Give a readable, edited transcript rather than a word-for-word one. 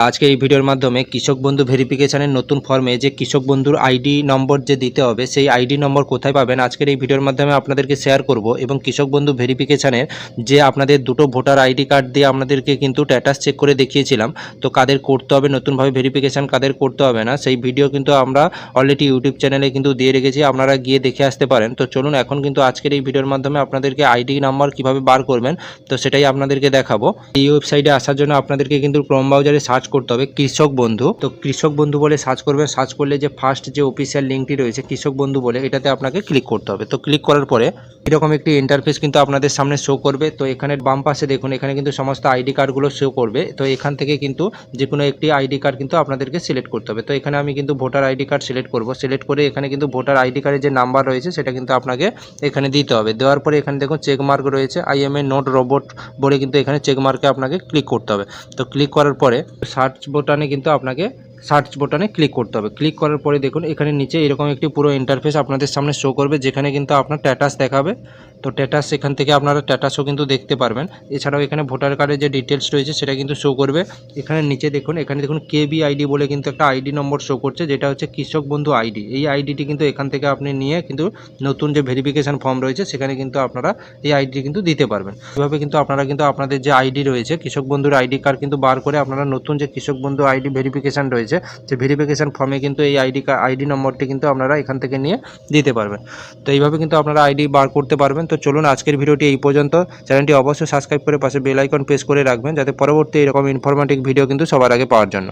আজকে এই ভিডিওর মাধ্যমে কৃষক বন্ধু ভেরিফিকেশনের নতুন ফর্মে যে কৃষক বন্ধুর আইডি নম্বর যে দিতে হবে সেই আইডি নম্বর কোথায় পাবেন আজকের এই ভিডিওর মাধ্যমে আপনাদেরকে শেয়ার করব। এবং কৃষক বন্ধু ভেরিফিকেশনের যে আপনাদের দুটো ভোটার আইডি কার্ড দিয়ে আপনাদেরকে কিন্তু স্ট্যাটাস চেক করে দেখিয়েছিলাম, তো কাদের করতে হবে নতুনভাবে ভেরিফিকেশন, কাদের করতে হবে না, সেই ভিডিও কিন্তু আমরা অলরেডি ইউটিউব চ্যানেলে কিন্তু দিয়ে রেখেছি, আপনারা গিয়ে দেখে আসতে পারেন। তো চলুন এখন কিন্তু আজকের এই ভিডিওর মাধ্যমে আপনাদেরকে আইডি নাম্বার কিভাবে বার করবেন তো সেটাই আপনাদেরকে দেখাবো। এই ওয়েবসাইটে আসার জন্য আপনাদেরকে কিন্তু ক্রোম ব্রাউজারে সার্চ করতে হবে কৃষক বন্ধু। তো কৃষক বন্ধু বলে সার্চ করবেন, সার্চ করলে যে ফার্স্ট যে অফিসিয়াল লিঙ্কটি রয়েছে কৃষক বন্ধু বলে, এটাতে আপনাকে ক্লিক করতে হবে। তো ক্লিক করার পরে এরকম একটি ইন্টারফেস কিন্তু আপনাদের সামনে শো করবে। তো এখানে বাম পাশে দেখুন, এখানে কিন্তু সমস্ত আইডি কার্ডগুলো শো করবে। তো এখান থেকে কিন্তু যে কোনো একটি আইডি কার্ড কিন্তু আপনাদেরকে সিলেক্ট করতে হবে। তো এখানে আমি কিন্তু ভোটার আইডি কার্ড সিলেক্ট করব। সিলেক্ট করে এখানে কিন্তু ভোটার আইডি কার্ডের যে নাম্বার রয়েছে সেটা কিন্তু আপনাকে এখানে দিতে হবে। দেওয়ার পরে এখানে দেখুন চেক মার্ক রয়েছে, I M A not robot বলে কিন্তু এখানে চেক মার্কে আপনাকে ক্লিক করতে হবে। তো ক্লিক করার পরে সার্চ বোতামে কিন্তু আপনাকে সার্চ বোতামে ক্লিক করতে হবে। ক্লিক করার পরে দেখুন এখানে নিচে এরকম একটি পুরো ইন্টারফেস আপনাদের সামনে শো করবে, যেখানে কিন্তু আপনার স্ট্যাটাস দেখাবে। তো স্ট্যাটাস এখান থেকে আপনারা স্ট্যাটাসও কিন্তু দেখতে পারবেন। এছাড়াও এখানে ভোটার কার্ডের যে ডিটেলস রয়েছে সেটা কিন্তু শো করবে। এখানে নিচে দেখুন, এখানে দেখুন কেবি আইডি বলে কিন্তু একটা আইডি নম্বর শো করছে, যেটা হচ্ছে কৃষক বন্ধু আইডি। এই আইডিটি কিন্তু এখান থেকে আপনি নিয়ে কিন্তু নতুন যে ভেরিফিকেশন ফর্ম রয়েছে সেখানে কিন্তু আপনারা এই আইডিটি কিন্তু দিতে পারবেন। এভাবে কিন্তু আপনারা কিন্তু আপনাদের যে আইডি রয়েছে কৃষক বন্ধুর আইডি কার্ড কিন্তু বার করে আপনারা নতুন যে কৃষক বন্ধু আইডি ভেরিফিকেশন রয়েছে যে ভেরিফিকেশন ফর্মে কিন্তু এই আইডি নম্বরটি কিন্তু আপনারা এখান থেকে নিয়ে দিতে পারবেন। তো এইভাবে কিন্তু আপনারা আইডি বার করতে পারবেন। তো চলুন আজকের ভিডিওটি এই পর্যন্ত। চ্যানেলটি অবশ্যই সাবস্ক্রাইব করে পাশে বেল আইকন প্রেস করে রাখবেন, যাতে পরবর্তী এরকম ইনফরমেটিভ ভিডিও কিন্তু সবার আগে পাওয়ার জন্য।